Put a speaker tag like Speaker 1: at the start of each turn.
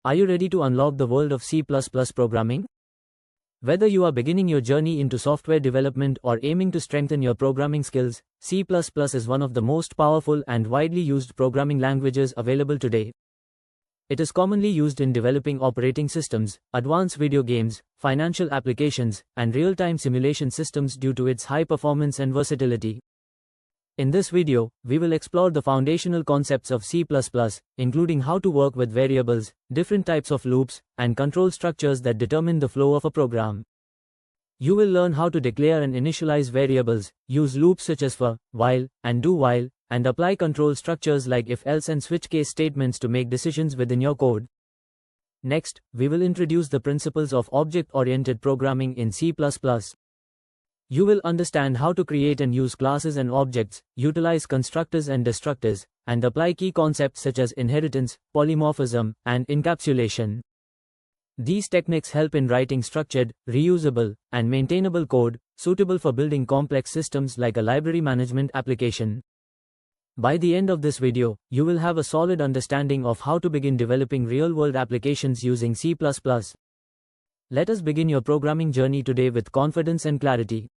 Speaker 1: Are you ready to unlock the world of C++ programming? Whether you are beginning your journey into software development or aiming to strengthen your programming skills, C++ is one of the most powerful and widely used programming languages available today. It is commonly used in developing operating systems, advanced video games, financial applications, and real-time simulation systems due to its high performance and versatility. In this video, we will explore the foundational concepts of C++, including how to work with variables, different types of loops, and control structures that determine the flow of a program. You will learn how to declare and initialize variables, use loops such as for, while, and do while, and apply control structures like if-else and switch case statements to make decisions within your code. Next, we will introduce the principles of object-oriented programming in C++. You will understand how to create and use classes and objects, utilize constructors and destructors, and apply key concepts such as inheritance, polymorphism, and encapsulation. These techniques help in writing structured, reusable, and maintainable code, suitable for building complex systems like a library management application. By the end of this video, you will have a solid understanding of how to begin developing real-world applications using C++. Let us begin your programming journey today with confidence and clarity.